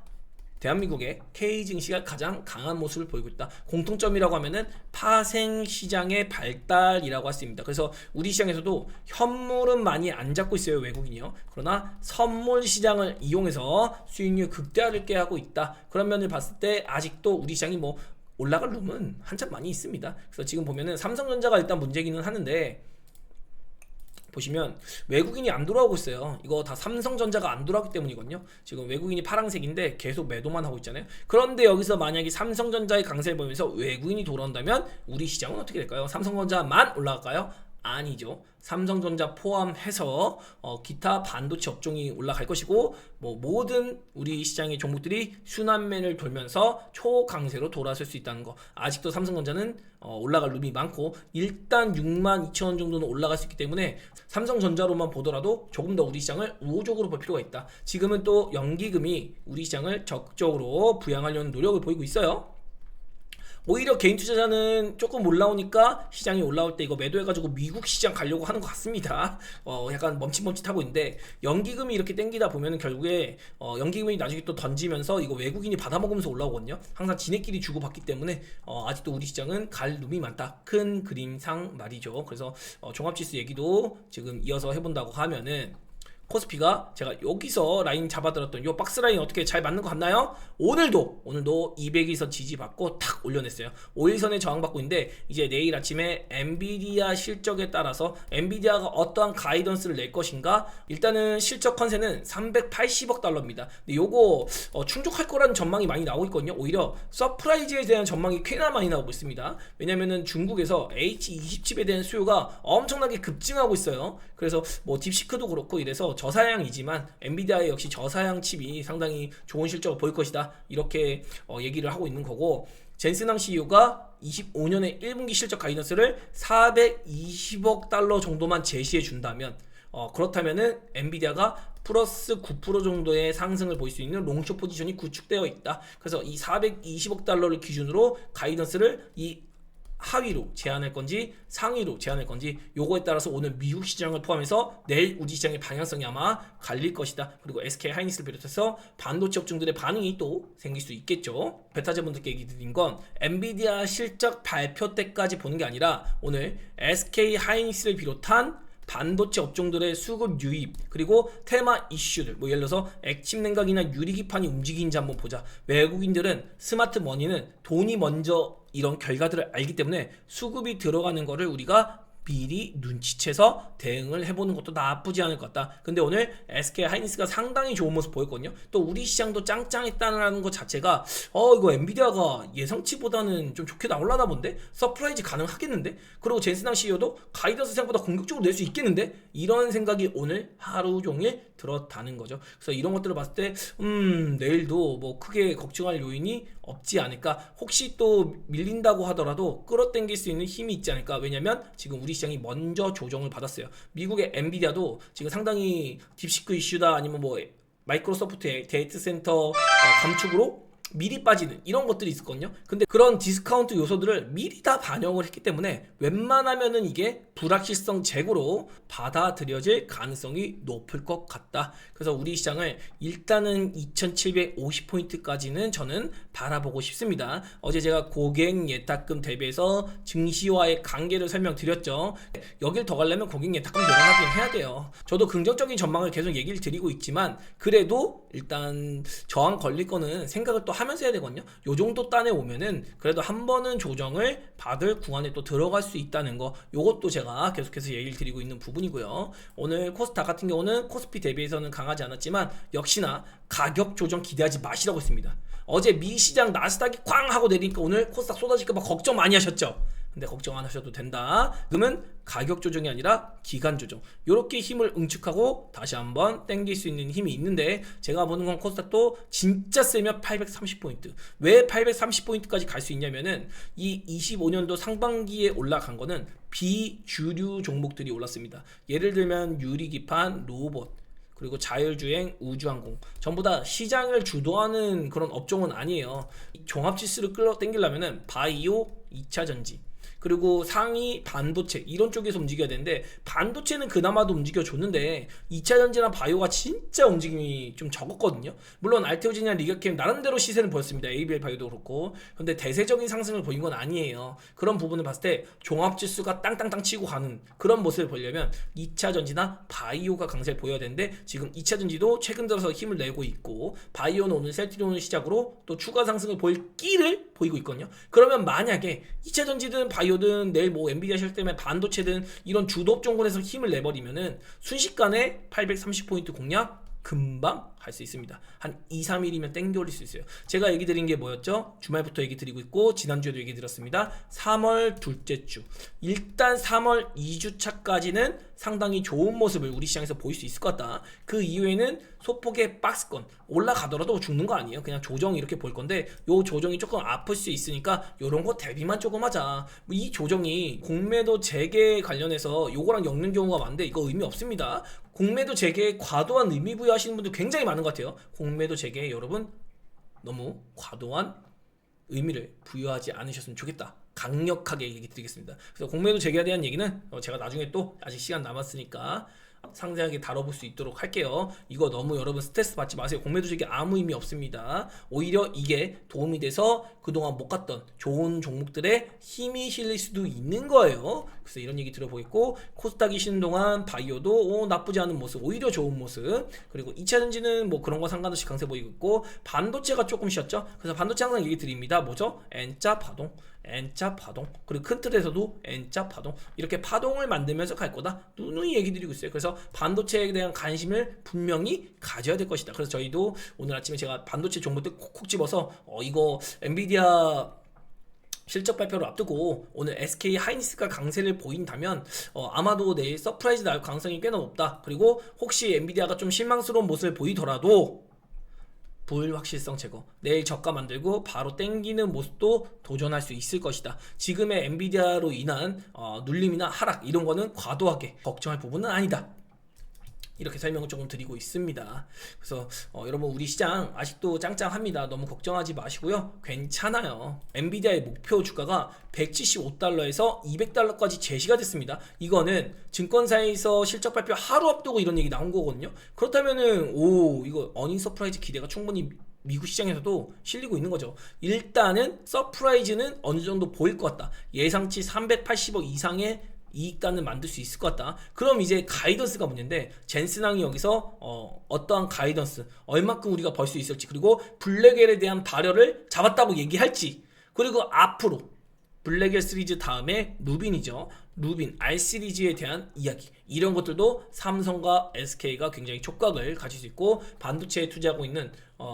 대한민국의 K 증시가 가장 강한 모습을 보이고 있다. 공통점이라고 하면은 파생 시장의 발달이라고 할 수 있습니다. 그래서 우리 시장에서도 현물은 많이 안 잡고 있어요, 외국인이요. 그러나 선물 시장을 이용해서 수익률 극대화를 꾀하고 있다. 그런 면을 봤을 때 아직도 우리 시장이 뭐 올라갈 룸은 한참 많이 있습니다. 그래서 지금 보면은 삼성전자가 일단 문제기는 하는데 보시면 외국인이 안 돌아오고 있어요. 이거 다 삼성전자가 안 돌아오기 때문이거든요. 지금 외국인이 파란색인데 계속 매도만 하고 있잖아요. 그런데 여기서 만약에 삼성전자의 강세를 보면서 외국인이 돌아온다면 우리 시장은 어떻게 될까요? 삼성전자만 올라갈까요? 아니죠. 삼성전자 포함해서 기타 반도체 업종이 올라갈 것이고 뭐 모든 우리 시장의 종목들이 순환매를 돌면서 초강세로 돌아설 수 있다는 거. 아직도 삼성전자는 올라갈 룸이 많고 일단 62,000원 정도는 올라갈 수 있기 때문에 삼성전자로만 보더라도 조금 더 우리 시장을 우호적으로 볼 필요가 있다. 지금은 또 연기금이 우리 시장을 적극적으로 부양하려는 노력을 보이고 있어요. 오히려 개인 투자자는 조금 올라오니까 시장이 올라올 때 이거 매도해가지고 미국 시장 가려고 하는 것 같습니다. 약간 멈칫멈칫하고 있는데 연기금이 이렇게 땡기다 보면은 결국에 연기금이 나중에 또 던지면서 이거 외국인이 받아먹으면서 올라오거든요. 항상 지네끼리 주고받기 때문에 아직도 우리 시장은 갈 룸이 많다. 큰 그림상 말이죠. 그래서 종합지수 얘기도 지금 이어서 해본다고 하면은 코스피가 제가 여기서 라인 잡아들었던 요 박스 라인 어떻게 잘 맞는 것 같나요? 오늘도 200에서 지지받고 탁 올려냈어요. 5일선에 저항받고 있는데 이제 내일 아침에 엔비디아 실적에 따라서 엔비디아가 어떠한 가이던스를 낼 것인가. 일단은 실적 컨센은 380억 달러입니다. 근데 요거 충족할 거라는 전망이 많이 나오고 있거든요. 오히려 서프라이즈에 대한 전망이 꽤나 많이 나오고 있습니다. 왜냐면은 중국에서 H20 칩에 대한 수요가 엄청나게 급증하고 있어요. 그래서 뭐 딥시크도 그렇고 이래서 저사양이지만 엔비디아의 역시 저사양 칩이 상당히 좋은 실적을 보일 것이다. 이렇게 얘기를 하고 있는 거고 젠슨항 CEO가 25년의 1분기 실적 가이던스를 420억 달러 정도만 제시해 준다면 그렇다면은 엔비디아가 플러스 9% 정도의 상승을 보일 수 있는 롱숏 포지션이 구축되어 있다. 그래서 이 420억 달러를 기준으로 가이던스를 이 하위로 제한할 건지 상위로 제한할 건지 요거에 따라서 오늘 미국 시장을 포함해서 내일 우리 시장의 방향성이 아마 갈릴 것이다. 그리고 SK 하이닉스를 비롯해서 반도체 업종들의 반응이 또 생길 수 있겠죠. 베타자분들께 얘기 드린 건 엔비디아 실적 발표 때까지 보는 게 아니라 오늘 SK 하이닉스를 비롯한 반도체 업종들의 수급 유입 그리고 테마 이슈들 뭐 예를 들어서 액침 냉각이나 유리기판이 움직이는지 한번 보자. 외국인들은 스마트 머니는 돈이 먼저 이런 결과들을 알기 때문에 수급이 들어가는 거를 우리가 미리 눈치채서 대응을 해보는 것도 나쁘지 않을 것 같다. 근데 오늘 SK 하이닉스가 상당히 좋은 모습 보였거든요. 또 우리 시장도 짱짱했다는 것 자체가 이거 엔비디아가 예상치보다는 좀 좋게 나올라나 본데? 서프라이즈 가능하겠는데? 그리고 젠슨항 CEO도 가이던스 생각보다 공격적으로 낼 수 있겠는데? 이런 생각이 오늘 하루 종일 들었다는 거죠. 그래서 이런 것들을 봤을 때 내일도 뭐 크게 걱정할 요인이 없지 않을까. 혹시 또 밀린다고 하더라도 끌어당길 수 있는 힘이 있지 않을까. 왜냐면 지금 우리 시장이 먼저 조정을 받았어요. 미국의 엔비디아도 지금 상당히 딥시크 이슈다 아니면 뭐 마이크로소프트의 데이터 센터 감축으로 미리 빠지는 이런 것들이 있었거든요. 근데 그런 디스카운트 요소들을 미리 다 반영을 했기 때문에 웬만하면은 이게 불확실성 제고로 받아들여질 가능성이 높을 것 같다. 그래서 우리 시장을 일단은 2750포인트까지는 저는 바라보고 싶습니다. 어제 제가 고객 예탁금 대비해서 증시와의 관계를 설명드렸죠. 여길 더 가려면 고객 예탁금 늘어나긴 해야 돼요. 저도 긍정적인 전망을 계속 얘기를 드리고 있지만 그래도 일단 저항 걸릴 거는 생각을 또 하면서 해야 되거든요. 요 정도 단에 오면은 그래도 한 번은 조정을 받을 구간에 또 들어갈 수 있다는 거, 요것도 제가 계속해서 얘기를 드리고 있는 부분이고요. 오늘 코스닥 같은 경우는 코스피 대비해서는 강하지 않았지만 역시나 가격 조정 기대하지 마시라고 했습니다. 어제 미 시장 나스닥이 쾅 하고 내리니까 오늘 코스닥 쏟아질까봐 걱정 많이 하셨죠. 근데 걱정 안 하셔도 된다. 그러면 가격 조정이 아니라 기간 조정. 요렇게 힘을 응축하고 다시 한번 땡길 수 있는 힘이 있는데 제가 보는 건 코스닥도 진짜 세면 830포인트. 왜 830포인트까지 갈 수 있냐면은 이 25년도 상반기에 올라간 거는 비주류 종목들이 올랐습니다. 예를 들면 유리기판, 로봇, 그리고 자율주행, 우주항공 전부 다 시장을 주도하는 그런 업종은 아니에요. 종합지수를 끌어당기려면은 바이오, 2차전지 그리고 상위 반도체 이런 쪽에서 움직여야 되는데 반도체는 그나마도 움직여줬는데 2차전지나 바이오가 진짜 움직임이 좀 적었거든요. 물론 알테오젠이나 리가캠 나름대로 시세는 보였습니다. ABL 바이오도 그렇고. 근데 대세적인 상승을 보인 건 아니에요. 그런 부분을 봤을 때 종합지수가 땅땅땅 치고 가는 그런 모습을 보려면 2차전지나 바이오가 강세를 보여야 되는데 지금 2차전지도 최근 들어서 힘을 내고 있고 바이오는 오늘 셀트리온을 시작으로 또 추가 상승을 보일 끼를 보이고 있거든요. 그러면 만약에 2차전지든 바이오든 내일 뭐 엔비디아 실 때문에 반도체든 이런 주도 종군에서 힘을 내버리면은 순식간에 830포인트 공략 금방 할 수 있습니다. 한 2, 3일이면 땡겨 올릴 수 있어요. 제가 얘기 드린 게 뭐였죠? 주말부터 얘기 드리고 있고 지난주에도 얘기 드렸습니다. 3월 둘째 주 일단 3월 2주차까지는 상당히 좋은 모습을 우리 시장에서 보일 수 있을 것 같다. 그 이후에는 소폭의 박스권 올라가더라도 죽는 거 아니에요. 그냥 조정 이렇게 볼 건데 요 조정이 조금 아플 수 있으니까 요런 거 대비만 조금 하자. 이 조정이 공매도 재개 관련해서 요거랑 엮는 경우가 많은데 이거 의미 없습니다. 공매도 재개에 과도한 의미 부여하시는 분들 굉장히 많은 것 같아요. 공매도 재개에 여러분 너무 과도한 의미를 부여하지 않으셨으면 좋겠다. 강력하게 얘기 드리겠습니다. 그래서 공매도 재개에 대한 얘기는 제가 나중에 또 아직 시간 남았으니까 상세하게 다뤄볼 수 있도록 할게요. 이거 너무 여러분 스트레스 받지 마세요. 공매도 재개 아무 의미 없습니다. 오히려 이게 도움이 돼서 그동안 못 갔던 좋은 종목들의 힘이 실릴 수도 있는 거예요. 그래서 이런 얘기 들어보겠고 코스닥이 쉬는 동안 바이오도 나쁘지 않은 모습, 오히려 좋은 모습. 그리고 2차전지는 뭐 그런 거 상관없이 강세 보이고 있고 반도체가 조금 쉬었죠. 그래서 반도체 항상 얘기 드립니다. 뭐죠? N자 파동, N자 파동, 그리고 큰 틀에서도 N자 파동, 이렇게 파동을 만들면서 갈 거다 누누이 얘기 드리고 있어요. 그래서 반도체에 대한 관심을 분명히 가져야 될 것이다. 그래서 저희도 오늘 아침에 제가 반도체 종목들 콕콕 집어서 이거 엔비디아 실적 발표를 앞두고 오늘 SK 하이닉스가 강세를 보인다면 아마도 내일 서프라이즈 날 가능성이 꽤나 높다. 그리고 혹시 엔비디아가 좀 실망스러운 모습을 보이더라도 불확실성 제거, 내일 저가 만들고 바로 땡기는 모습도 도전할 수 있을 것이다. 지금의 엔비디아로 인한 눌림이나 하락 이런 거는 과도하게 걱정할 부분은 아니다. 이렇게 설명을 조금 드리고 있습니다. 그래서 여러분 우리 시장 아직도 짱짱합니다. 너무 걱정하지 마시고요. 괜찮아요. 엔비디아의 목표 주가가 175달러에서 200달러까지 제시가 됐습니다. 이거는 증권사에서 실적 발표 하루 앞두고 이런 얘기 나온 거거든요. 그렇다면은 이거 어닝 서프라이즈 기대가 충분히 미국 시장에서도 실리고 있는 거죠. 일단은 서프라이즈는 어느 정도 보일 것 같다. 예상치 380억 이상의 이익단을 만들 수 있을 것 같다. 그럼 이제 가이던스가 문제인데 젠슨왕이 여기서 어떠한 가이던스 얼마큼 우리가 벌 수 있을지, 그리고 블랙엘에 대한 발열을 잡았다고 얘기할지, 그리고 앞으로 블랙엘 시리즈 다음에 루빈이죠. 루빈 R 시리즈에 대한 이야기, 이런 것들도 삼성과 SK가 굉장히 촉각을 가질 수 있고 반도체에 투자하고 있는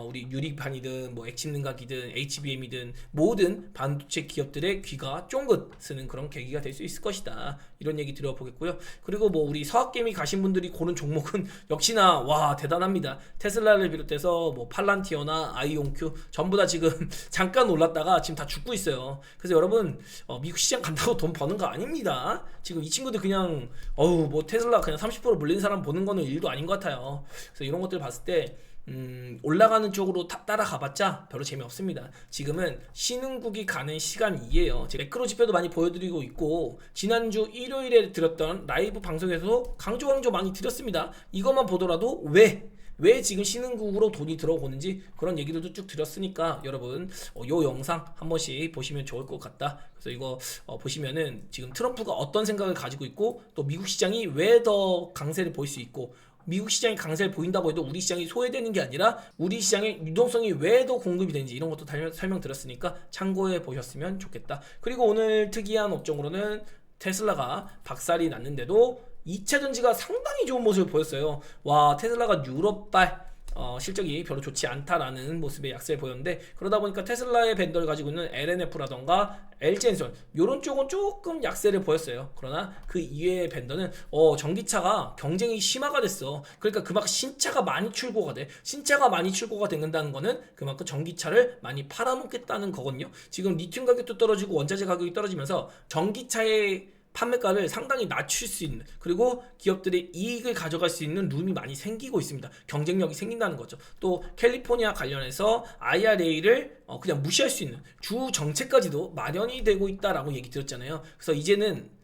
우리 유리판이든 뭐 액침능각이든 HBM이든 모든 반도체 기업들의 귀가 쫑긋 쓰는 그런 계기가 될 수 있을 것이다. 이런 얘기 들어보겠고요. 그리고 뭐 우리 서학개미 가신 분들이 고른 종목은 역시나 와 대단합니다. 테슬라를 비롯해서 뭐 팔란티어나 아이온큐 전부 다 지금 잠깐 올랐다가 지금 다 죽고 있어요. 그래서 여러분 미국 시장 간다고 돈 버는 거 아닙니다. 지금 이 친구들 그냥 뭐 테슬라 그냥 30% 물린 사람 보는 거는 일도 아닌 것 같아요. 그래서 이런 것들 봤을 때 올라가는 쪽으로 따라가봤자 별로 재미없습니다. 지금은 신흥국이 가는 시간이에요. 제가 매크로 지표도 많이 보여드리고 있고 지난주 일요일에 드렸던 라이브 방송에서도 강조 많이 드렸습니다. 이것만 보더라도 왜 지금 신흥국으로 돈이 들어오는지 그런 얘기들도 쭉 드렸으니까 여러분 요 영상 한 번씩 보시면 좋을 것 같다. 그래서 이거 보시면은 지금 트럼프가 어떤 생각을 가지고 있고 또 미국 시장이 왜 더 강세를 보일 수 있고, 미국 시장이 강세를 보인다고 해도 우리 시장이 소외되는 게 아니라 우리 시장의 유동성이 왜 더 공급이 되는지 이런 것도 설명드렸으니까 참고해 보셨으면 좋겠다. 그리고 오늘 특이한 업종으로는 테슬라가 박살이 났는데도 2차전지가 상당히 좋은 모습을 보였어요. 와, 테슬라가 유럽발 실적이 별로 좋지 않다라는 모습의 약세를 보였는데, 그러다 보니까 테슬라의 밴더를 가지고 있는 LNF라던가 LG엔솔 이런 쪽은 조금 약세를 보였어요. 그러나 그 이외의 밴더는 전기차가 경쟁이 심화가 됐어. 그러니까 그만큼 신차가 많이 출고가 돼. 신차가 많이 출고가 된다는 거는 그만큼 전기차를 많이 팔아먹겠다는 거거든요. 지금 리튬 가격도 떨어지고 원자재 가격이 떨어지면서 전기차의 판매가를 상당히 낮출 수 있는, 그리고 기업들의 이익을 가져갈 수 있는 룸이 많이 생기고 있습니다. 경쟁력이 생긴다는 거죠. 또 캘리포니아 관련해서 IRA를 그냥 무시할 수 있는 주 정책까지도 마련이 되고 있다라고 얘기 드렸잖아요. 그래서 이제는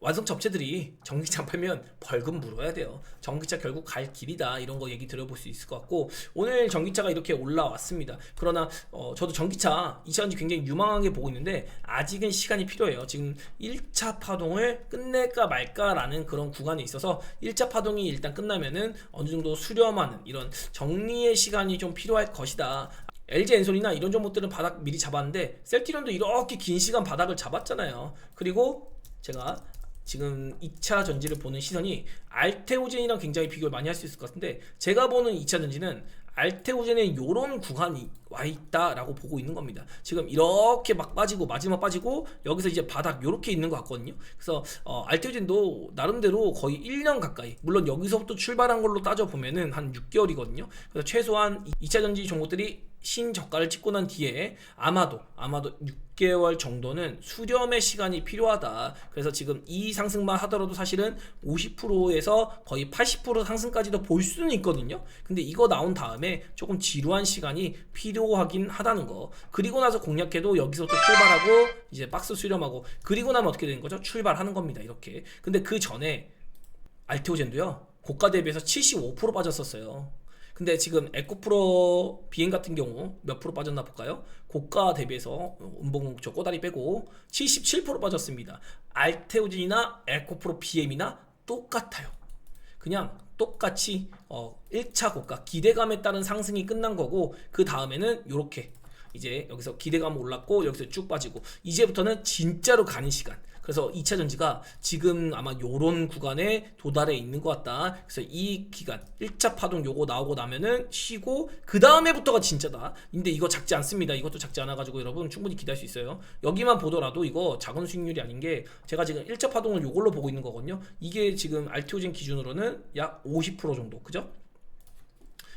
완성차 업체들이 전기차 안 팔면 벌금 물어야 돼요. 전기차 결국 갈 길이다, 이런 거 얘기 들어볼 수 있을 것 같고, 오늘 전기차가 이렇게 올라왔습니다. 그러나 저도 전기차 2차전지 굉장히 유망하게 보고 있는데 아직은 시간이 필요해요. 지금 1차 파동을 끝낼까 말까라는 그런 구간에 있어서 1차 파동이 일단 끝나면은 어느 정도 수렴하는 이런 정리의 시간이 좀 필요할 것이다. LG 엔솔이나 이런 종목들은 바닥 미리 잡았는데 셀트리온도 이렇게 긴 시간 바닥을 잡았잖아요. 그리고 제가 지금 2차 전지를 보는 시선이 알테오젠이랑 굉장히 비교를 많이 할 수 있을 것 같은데, 제가 보는 2차 전지는 알테오젠의 요런 구간이 와 있다라고 보고 있는 겁니다. 지금 이렇게 막 빠지고 마지막 빠지고 여기서 이제 바닥 요렇게 있는 것 같거든요. 그래서 알테오젠도 나름대로 거의 1년 가까이, 물론 여기서부터 출발한 걸로 따져보면은 한 6개월이거든요. 그래서 최소한 2차 전지 종목들이 신저가를 찍고 난 뒤에 아마도 6개월 정도는 수렴의 시간이 필요하다. 그래서 지금 이 상승만 하더라도 사실은 50%에서 거의 80% 상승까지도 볼 수는 있거든요. 근데 이거 나온 다음에 조금 지루한 시간이 필요하긴 하다는 거. 그리고 나서 공략해도 여기서부터 출발하고 이제 박스 수렴하고, 그리고 나면 어떻게 되는 거죠? 출발하는 겁니다. 이렇게. 근데 그 전에 알테오젠도요, 고가 대비해서 75% 빠졌었어요. 근데 지금 에코프로 비행 같은 경우 몇 프로 빠졌나 볼까요? 고가 대비해서 음봉 저 꼬다리 빼고 77% 빠졌습니다. 알테오젠이나 에코프로 BM이나 똑같아요. 그냥 똑같이 1차 고가 기대감에 따른 상승이 끝난 거고, 그 다음에는 요렇게 이제 여기서 기대감 올랐고 여기서 쭉 빠지고, 이제부터는 진짜로 가는 시간. 그래서 2차 전지가 지금 아마 요런 구간에 도달해 있는 것 같다. 그래서 이 기간 1차 파동 요거 나오고 나면은 쉬고 그 다음에부터가 진짜다. 근데 이거 작지 않습니다. 이것도 작지 않아가지고 여러분 충분히 기대할 수 있어요. 여기만 보더라도 이거 작은 수익률이 아닌 게, 제가 지금 1차 파동을 요걸로 보고 있는 거거든요. 이게 지금 알테오젠 기준으로는 약 50% 정도, 그죠?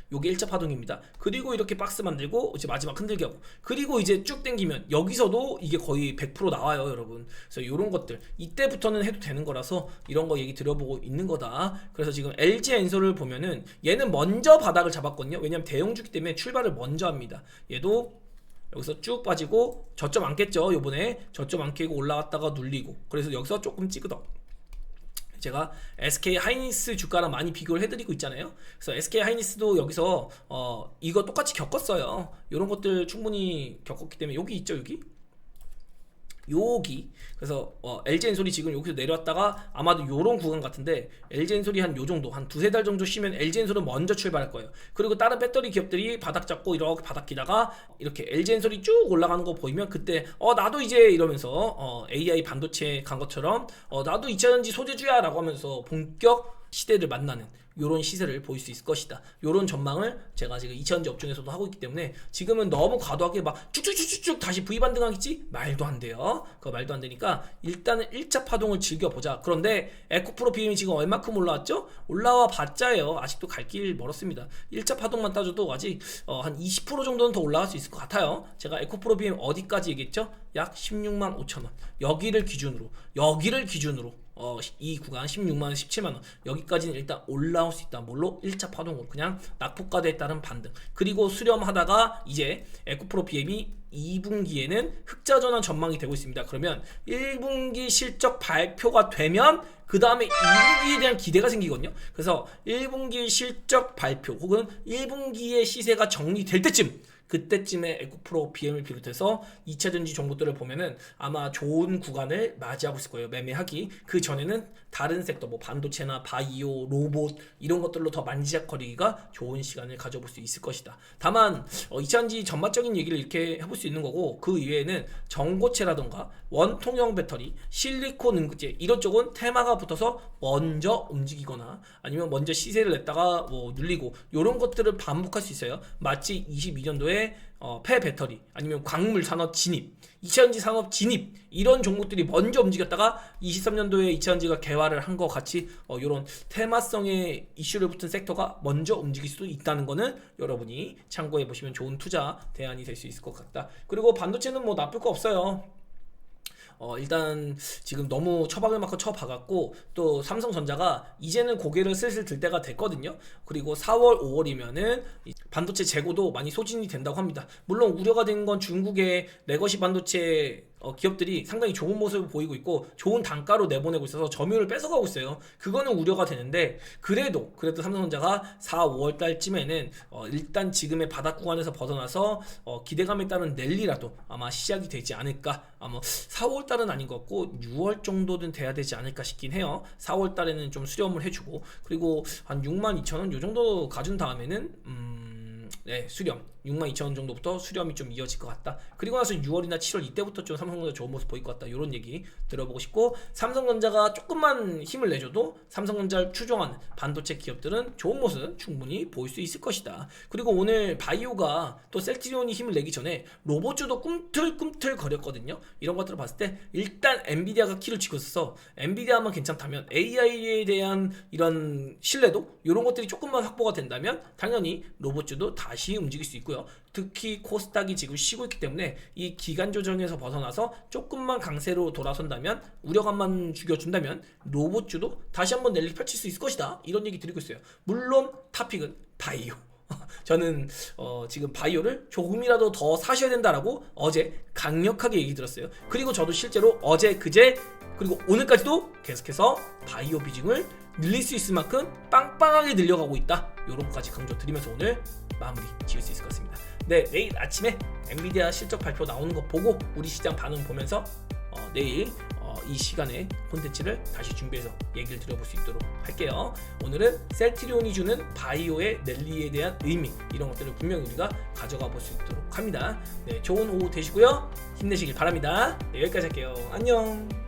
요게 1차 파동입니다. 그리고 이렇게 박스 만들고 이제 마지막 흔들기 하고, 그리고 이제 쭉 당기면 여기서도 이게 거의 100% 나와요, 여러분. 그래서 요런 것들 이때부터는 해도 되는 거라서 이런 거 얘기 들어보고 있는 거다. 그래서 지금 LG 엔솔을 보면은 얘는 먼저 바닥을 잡았거든요. 왜냐면 대형주기 때문에 출발을 먼저 합니다. 얘도 여기서 쭉 빠지고 저점 안 깼죠. 요번에 저점 안 깨고 올라갔다가 눌리고, 그래서 여기서 조금 찌그덕. 제가 SK 하이닉스 주가랑 많이 비교를 해드리고 있잖아요. 그래서 SK 하이닉스도 여기서 이거 똑같이 겪었어요. 이런 것들 충분히 겪었기 때문에 여기 있죠, 여기. 그래서 LG 엔솔이 지금 여기서 내려왔다가 아마도 요런 구간 같은데, LG 엔솔이 한 요정도 한 두세 달 정도 쉬면 LG 엔솔은 먼저 출발할 거예요. 그리고 다른 배터리 기업들이 바닥 잡고 이렇게 바닥 기다가 이렇게 LG 엔솔이 쭉 올라가는 거 보이면 그때 나도 이제 이러면서 AI 반도체 간 것처럼 나도 2차전지 소재주야 라고 하면서 본격 시대를 만나는 요런 시세를 보일 수 있을 것이다. 요런 전망을 제가 지금 2차전지 업종에서도 하고 있기 때문에, 지금은 너무 과도하게 막 쭉쭉쭉쭉 다시 V 반등하겠지? 말도 안 돼요. 그거 말도 안 되니까 일단은 1차 파동을 즐겨보자. 그런데 에코프로 BM이 지금 얼마큼 올라왔죠? 올라와 봤자예요. 아직도 갈 길 멀었습니다. 1차 파동만 따져도 아직 한 20% 정도는 더 올라갈 수 있을 것 같아요. 제가 에코프로 BM 어디까지 얘기했죠? 약 16만 5천원. 여기를 기준으로 이 구간 16만원, 17만원 여기까지는 일단 올라올 수 있다. 뭘로? 1차 파동으로 그냥 낙폭과대에 따른 반등, 그리고 수렴하다가 이제 에코프로 BM이 2분기에는 흑자 전환 전망이 되고 있습니다. 그러면 1분기 실적 발표가 되면 그 다음에 2분기에 대한 기대가 생기거든요. 그래서 1분기 실적 발표 혹은 1분기의 시세가 정리될 때쯤, 그때쯤에 에코프로 BM을 비롯해서 2차전지 종목들을 보면은 아마 좋은 구간을 맞이하고 있을 거예요. 매매하기. 그 전에는 다른 섹터 뭐 반도체나 바이오, 로봇 이런 것들로 더 만지작거리기가 좋은 시간을 가져볼 수 있을 것이다. 다만 2차전지 전반적인 얘기를 이렇게 해볼 수 있는 거고, 그 이외에는 전고체라던가 원통형 배터리, 실리콘 응급제 이런 쪽은 테마가 붙어서 먼저 움직이거나 아니면 먼저 시세를 냈다가 뭐 눌리고, 이런 것들을 반복할 수 있어요. 마치 22년도에 폐배터리 아니면 광물 산업 진입, 2차전지 산업 진입 이런 종목들이 먼저 움직였다가 23년도에 2차전지가 개화를 한 것 같이 이런 테마성의 이슈를 붙은 섹터가 먼저 움직일 수도 있다는 거는 여러분이 참고해 보시면 좋은 투자 대안이 될 수 있을 것 같다. 그리고 반도체는 뭐 나쁠 거 없어요. 일단 지금 너무 처박을 맞고 쳐박았고 또 삼성전자가 이제는 고개를 슬슬 들 때가 됐거든요. 그리고 4월, 5월이면은 반도체 재고도 많이 소진이 된다고 합니다. 물론 우려가 된 건 중국의 레거시 반도체 기업들이 상당히 좋은 모습을 보이고 있고 좋은 단가로 내보내고 있어서 점유율을 뺏어가고 있어요. 그거는 우려가 되는데 그래도 삼성전자가 4, 5월 달쯤에는 일단 지금의 바닥 구간에서 벗어나서 기대감에 따른 랠리라도 아마 시작이 되지 않을까. 아마 4, 5월 달은 아닌 것 같고 6월 정도는 돼야 되지 않을까 싶긴 해요. 4월 달에는 좀 수렴을 해주고 그리고 한 62,000원 요 정도 가준 다음에는 수렴 62,000원 정도부터 수렴이 좀 이어질 것 같다. 그리고 나서 6월이나 7월 이때부터 좀 삼성전자 좋은 모습 보일 것 같다. 이런 얘기 들어보고 싶고 삼성전자가 조금만 힘을 내줘도 삼성전자를 추종하는 반도체 기업들은 좋은 모습 충분히 보일 수 있을 것이다. 그리고 오늘 바이오가 또 셀트리온이 힘을 내기 전에 로봇주도 꿈틀꿈틀 거렸거든요. 이런 것들을 봤을 때 일단 엔비디아가 키를 쥐고 있어서 엔비디아만 괜찮다면 AI에 대한 이런 신뢰도 이런 것들이 조금만 확보가 된다면 당연히 로봇주도 다시 움직일 수 있고요. 특히 코스닥이 지금 쉬고 있기 때문에 이 기간 조정에서 벗어나서 조금만 강세로 돌아선다면 우려감만 죽여준다면 로봇주도 다시 한번 랠리 펼칠 수 있을 것이다. 이런 얘기 드리고 있어요. 물론 탑픽은 바이오. 저는 지금 바이오를 조금이라도 더 사셔야 된다라고 어제 강력하게 얘기 들었어요. 그리고 저도 실제로 어제 그제 그리고 오늘까지도 계속해서 바이오 비중을 늘릴 수 있을 만큼 빵빵하게 늘려가고 있다. 요런 것까지 강조드리면서 오늘 마무리 지을 수 있을 것 같습니다. 네, 내일 아침에 엔비디아 실적 발표 나오는 거 보고 우리 시장 반응 보면서 내일 이 시간에 콘텐츠를 다시 준비해서 얘기를 드려볼 수 있도록 할게요. 오늘은 셀트리온이 주는 바이오의 랠리에 대한 의미 이런 것들을 분명히 우리가 가져가 볼 수 있도록 합니다. 네, 좋은 오후 되시고요. 힘내시길 바랍니다. 네, 여기까지 할게요. 안녕.